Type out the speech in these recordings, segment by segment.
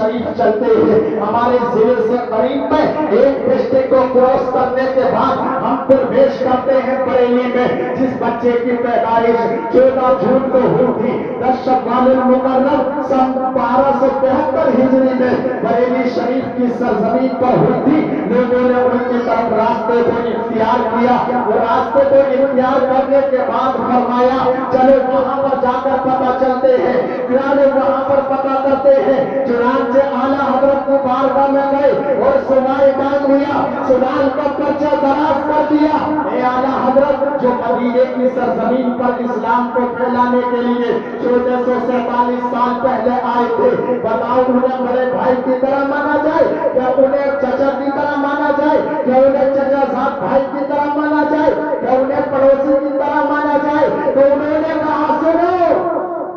शरीफ चलते हैं। हमारे जिले से करीब में एक डिस्ट्रिक्ट को क्रॉस करने के बाद हम प्रवेश करते हैं बरेली में। जिस बच्चे की पैदाइश 14 जून को हुई थी 10 शव्वाल मुकर्रम सन 1273 हिजरी में बरेली शरीफ की सरजमीन पर हुई थी। लोगों ने उनकी तरफ रास्ते को इख्तियार किया। वो रास्ते को इख्तियार करने के बाद फरमाया चलो वहां पर जाकर पता चलते हैं। फिर वहां पर पता करते हैं। चुनांचे आला हजरत की बारगाह में गए और सवाल मांग लिया। सवाल का पर्चा दराज कर दिया। ए आला हजरत जो मदीने की सरजमीन पर इस्लाम को फैलाने के लिए 1447 साल पहले आए थे, बताओ उन्हें बड़े भाई की तरह माना जाए या उन्हें चचा की तरह माना जाए या उन्हें चचा साहब भाई की तरह माना जाए या उन्हें पड़ोसी की तरह माना जाए? तो उन्होंने कहा सुनो,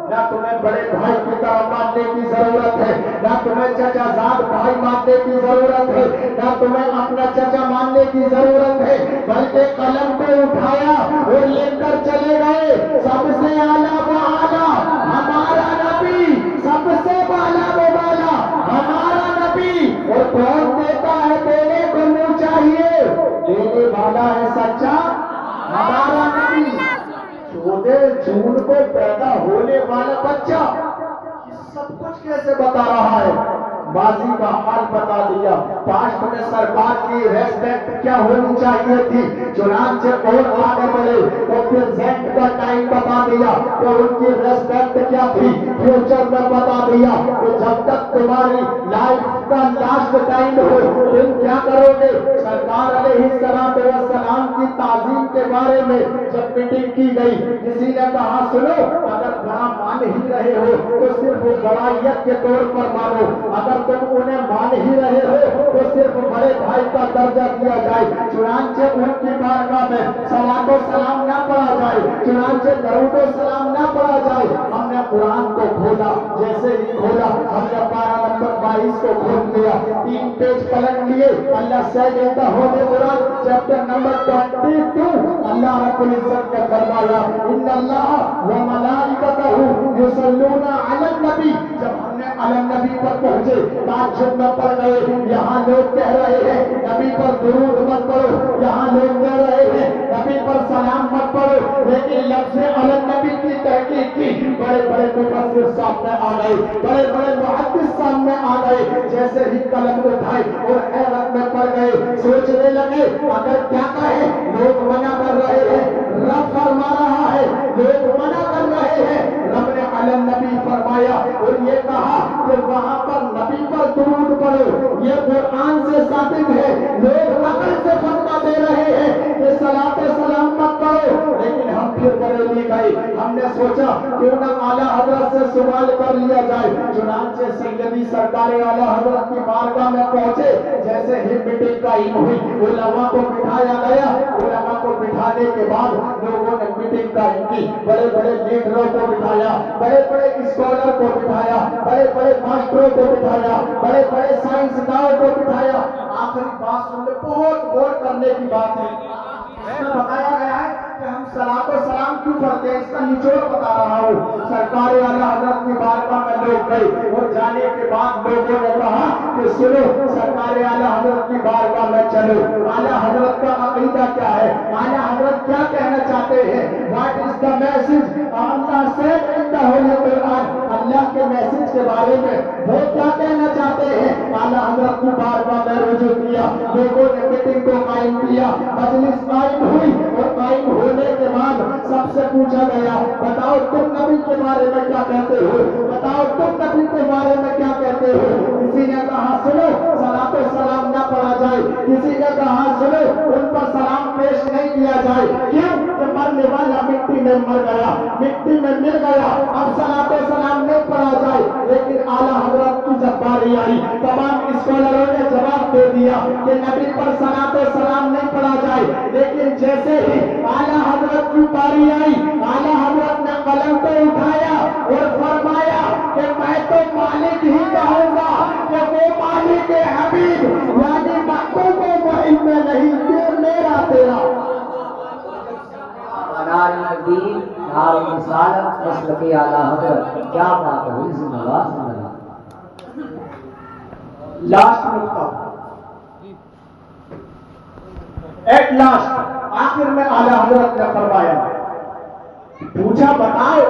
ना तुम्हें बड़े भाई की तरह मानने की जरूरत है, ना तुम्हें चचा साहब भाई मानने की जरूरत है, ना तुम्हें अपना चचा मानने की जरूरत है, बल्कि कलम को उठाया और लेकर चले गए। सबसे आला वो आला हमारा नबी, सबसे बाला वो बाला हमारा नबी। और कौन देता है? देने को मुंह चाहिए, देने वाला है सच्चा हमारा नबी। 14 जून को पैदा होने वाला बच्चा सब कुछ कैसे बता रहा है? माजी का हाल बता दिया। पास्ट में सरकार की रेस्पेक्ट क्या होनी चाहिए थी, चुनांचे और आगे बढ़े तो प्रेजेंट का टाइम बता दिया तो उनकी रेस्पेक्ट क्या थी। फ्यूचर में बता दिया कि जब तक तुम्हारी लाइफ का लास्ट टाइम हो तुम क्या करोगे। सरकार अलैहिस्सलाम की ताजीम के बारे में जब मीटिंग की गई, किसी ने कहा सुनो, अगर बड़ा मान ही रहे हो तो सिर्फ बड़ाइयत के तौर पर मानो, अगर तुम उन्हें मान ही रहे हो तो सिर्फ बड़े भाई का दर्जा दिया जाए। चुनांचे उनकी बारगाह में सलातो सलाम ना पढ़ा जाए, चुनांचे दरूदो सलाम ना पढ़ा जाए। हमने कुरान को खोला, जैसे ही खोला हमने पारा नंबर 22 को खोल लिया, 3 पेज पलट लिए। अल्लाह से कहता होने कुरान चैप्टर नंबर 22 अल्लाह रब्बुल इज्जत ने फरमाया इन्नल्लाह व मलाइकतहू युसल्लूना अलन नबी। जब हमने अलन नबी पर पहुंचे ताज्जुब में पड़ गए। यहाँ लोग कह रहे हैं नबी पर दुरूद मत पढ़ो, यहाँ लोग कह रहे हैं नबी पर सलाम मत पढ़ो, लेकिन लफ्ज़ अलन नबी की तहकीक की बड़े बड़े मुफस्सिर सामने आ गए, बड़े बड़े मुहद्दिस सामने आ गए। जैसे ही कलम उठाए और हैरत में पड़ गए, सोचने लगे अगर क्या कहे, लोग मना कर रहे हैं, रब फरमा रहा है, लोग मना कर रहे हैं। रब ने अलन नबी फरमाया और ये कहा कि वहां पर नबी पर दुरूद पढ़ो। ये कुरान से साबित है। लोग अकल से फतवा दे रहे हैं कि सलात सलाम मत पढ़ो, लेकिन हम फिर बरेली गए। हमने सोचा क्यों न आला हजरत से सवाल कर लिया जाए। चुनांचे सैयदी सरकार आला हजरत की बारगाह में पहुंचे। जैसे ही मीटिंग कायम हुई उलमा को बिठाया गया। उलमा को बिठाने के बाद लोगों ने मीटिंग कायम की, बड़े बड़े लीडरों को बिठाया, बड़े बड़े स्कॉलर को बिठाया, बड़े बड़े मास्टरों को बिठाया, बड़े बड़े साइंसदानों को बिठाया। आखिरी बात सुन ले, बहुत गौर करने की बात है। इसमें बताया गया है कि हम सलात और सलाम क्यों पढ़ते हैं, इसका निचोड़ बता रहा हूँ। सरकार आला हजरत की बारगाह में लोग गए और जाने के बाद लोगों ने कहा कि सुनो, सरकार आला हजरत की बारगाह में चलो, आला हजरत का अकीदा क्या है, आला हजरत क्या कहना चाहते हैं, व्हाट इज द मैसेज अल्लाह से अल्लाह के मैसेज के बारे में वो क्या कहना चाहते हैं। आला हजरत की बारगाह में रुजू किया, लोगों ने मीटिंग को कायम किया, मजलिस कायम हुई और कायम होने के बाद सबसे पूछा गया बताओ तुम नबी के बारे में क्या कहते हो, बताओ तुम नबी के बारे में क्या कहते हो। किसी ने कहा सुनो, सलातो सलाम ना पढ़ा जाए, किसी ने कहा सुनो, उन पर सलाम पेश नहीं किया जाए। क्यों? मरने वाला मिट्टी में मर गया, मिट्टी में मिल गया, अब सलातो सलाम नहीं पढ़ा जाए। लेकिन आला हजरत की जब बारी आई, तमाम स्कॉलरों ने जवाब दे दिया कि नबी पर सलातो सलाम नहीं पढ़ा जाए। लेकिन जैसे ही आला हजरत की बारी आई, आला हजरत ने कलम को उठाया और फरमाया कि मैं तो मालिक ही कहूंगा कि वो मालिक है हबीब, यानी महबूब को इनमें नहीं, मेरा तेरा मसलक आला हजरत। क्या बात है, जिंदाबाद। لاسٹ نقطہ، ایٹ لاسٹ آخر میں اعلی حضرت نے فرمایا، پوچھا بتاؤ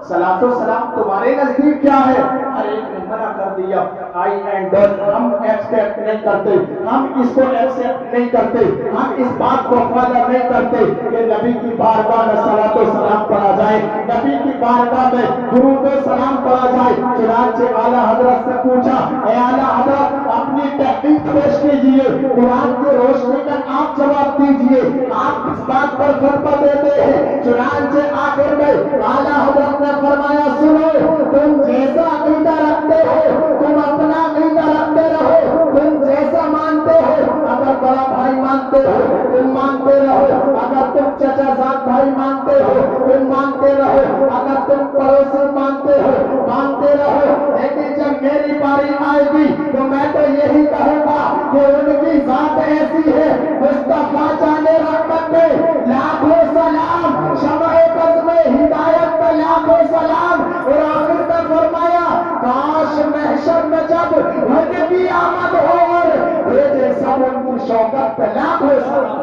صلاۃ و سلام تمہارے نزدیک کیا ہے؟ ہر ایک نے منع کر دیا، آئی اینڈ ڈن، ہم ایکسپیکٹ نہیں کرتے، ہم اس کو ایکسپٹ نہیں کرتے، ہم اس بات کو فالو نہیں کرتے کہ نبی کی بارگاہ میں صلاۃ و سلام پڑھا جائے، نبی کی بارگاہ میں درود و سلام پڑھا جائے۔ چنانچہ اعلیٰ حضرت سے پوچھا، اے اعلیٰ حضرت اپنی تحقیق پیش کیجئے، قرآن کی روشنی میں آپ جواب دیجئے، آپ اس بات پر فتویٰ دیتے ہیں۔ چنانچہ آخر میں اعلیٰ حضرت نے فرمایا، سنو، تم جیسا عقیدہ رکھتے ہو تم اپنا عقیدہ رکھتے رہو، تم جیسا مانتے ہو، اگر بڑا بھائی مانتے ہو تم مانتے رہو، اگر تم چچا زاد بھائی مانتے ہو تم مانتے رہو، اگر تم پڑوسی مانتے ہو مانتے رہو، لیکن جب میری باری آئے گی تو میں تو یہی کہوں گا کہ ان کی ذات ایسی ہے، مصطفیٰ جان رحمت میں لاکھوں سلام، شمع بزم ہدایت میں لاکھوں سلام۔ اور آخر میں فرمایا، کاش محشر میں جب ان کی آمد ہو اور بھیجے سب ان کی شوکت پہ لاکھوں سلام۔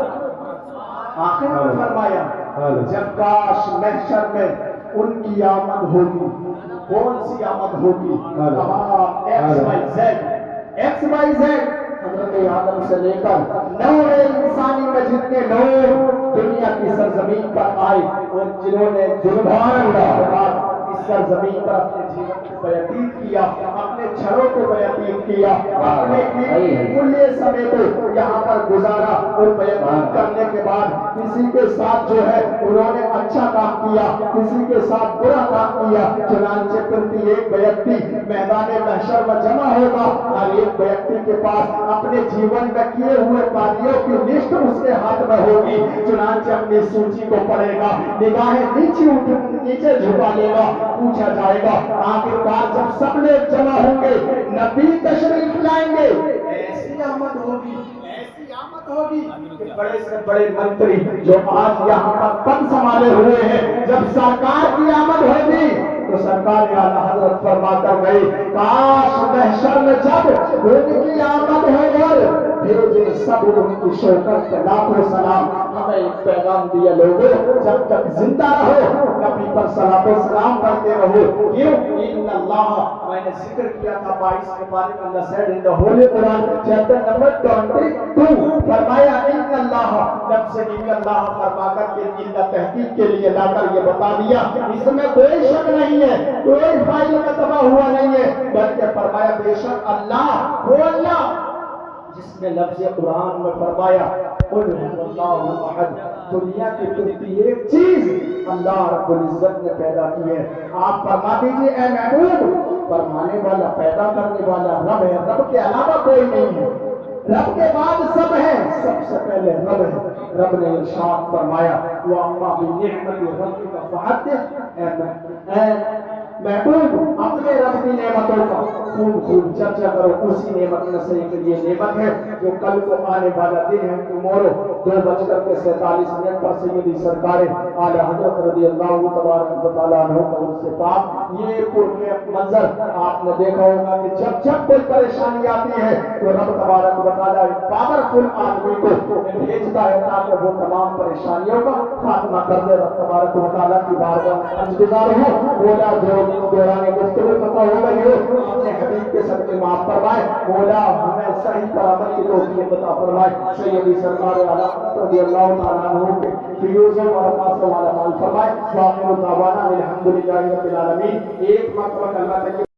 آخر میں فرمایا، جب کاش محشر میں ان کی آمد ہوگی، کون سی آمد ہوگی؟ تمام ایکس وائی زیڈ حضرت آدم سے لے کر نوع انسانی میں جتنے لوگ دنیا کی سرزمین پر آئے اور جنہوں نے اس سرزمین پر اپنے جیون کو بیتیت کیا، اپنے چھڑوں کو بیتیت کیا، اپنے کلیے سمے کو یہاں پر گزارا، اور بیتیت کرنے کے بعد کسی کے ساتھ جو ہے انہوں نے اچھا کام کیا، کسی کے ساتھ برا کام کیا، چنانچہ پھر ایک بیعتی میدان محشر میں جمع ہوگا، ہر ایک بیعتی کے پاس اپنے جیون میں کیے ہوئے کاریوں کی لسٹ اس کے ہاتھ میں ہوگی، چنانچہ اپنی سوچی کو پڑھے گا، نگاہیں نیچے جھکا لے گا، پوچھا جائے گا، آخرکار جب سب لوگ جمع ہوں گے نبی تشریف لائیں گے، ایسی آمد ہوگی کہ بڑے سے بڑے منتری جو آج یہاں پر پد سنبھالے ہوئے ہیں، جب سرکار کی آمد ہوگی تو سرکار اعلیٰ حضرت فرما کر گئی، کاش محشر میں جب ان کی آمد ہوگی بھیجے سب ان کی شوکت پہ لاکھوں سلام۔ ہمیں ایک پیغام دیا، لوگوں جب تک زندہ رہو نبی پر صلاۃ و سلام کرتے رہو۔ کیوں؟ ان اللہ، میں نے ذکر کیا تھا 22 کے بارے میں، اللہ said in the Holy Quran chapter number 22 فرمایا، ان اللہ، لفظ ان اللہ فرما کر کے اللہ تحقیق کے لیے لا کر یہ بتا دیا، اس میں کوئی شک نہیں ہے، کوئی فائل میں تباہ ہوا نہیں ہے، بلکہ فرمایا بے شک اللہ وہ اللہ جس نے لفظ قرآن میں فرمایا، قل هو اللہ احد، دنیا کی پوری ایک چیز اللہ رب العزت نے پیدا کی ہے۔ آپ فرما دیجئے اے محبوب، فرمانے والا، پیدا کرنے والا رب ہے، رب کے علاوہ کوئی نہیں ہے، رب کے بعد سب ہے، سب سے پہلے رب ہے۔ رب نے ارشاد فرمایا، وَأَمَّا بِنِعْمَةِ رَبِّكَ فَحَدِّثْ، اے محبوب اپنے رب کی نعمتوں کا خوب چرچا کرو، اسی نعمت میں سے ایک یہ نعمت ہے جو کل کو آنے والا دن ہے، ٹمورو 2:47 پر سیدی سرکار اعلیٰ حضرت رضی اللہ تبارک و تعالیٰ عنہ کا ان سے پاک یہ پورے منظر آپ نے دیکھا ہوگا کہ جب کوئی پریشانی آتی ہے تو رب تبارک و تعالیٰ ایک پاورفل آدمی کو بھیجتا ہے تاکہ وہ تمام پریشانیوں کا خاتمہ کر دے۔ رب تبارک و تعالیٰ کی بارگاہ میں عرض ہوں، مولا جو دوران گفتگو فتح ہو گئی ہو اپنے حبیب کے صدقے معاف فرمائے، مولا ہمیں صحیح پر عمل کی توفیق عطا فرمائے، سیدی سرکار اعلیٰ حضرت رضی اللہ تعالیٰ عنہ کے فیوزوں اور اقاصوں والا مال فرمائے، وآخر دعوانا الحمدللہ رب العالمین۔ ایک مرتبہ کلمہ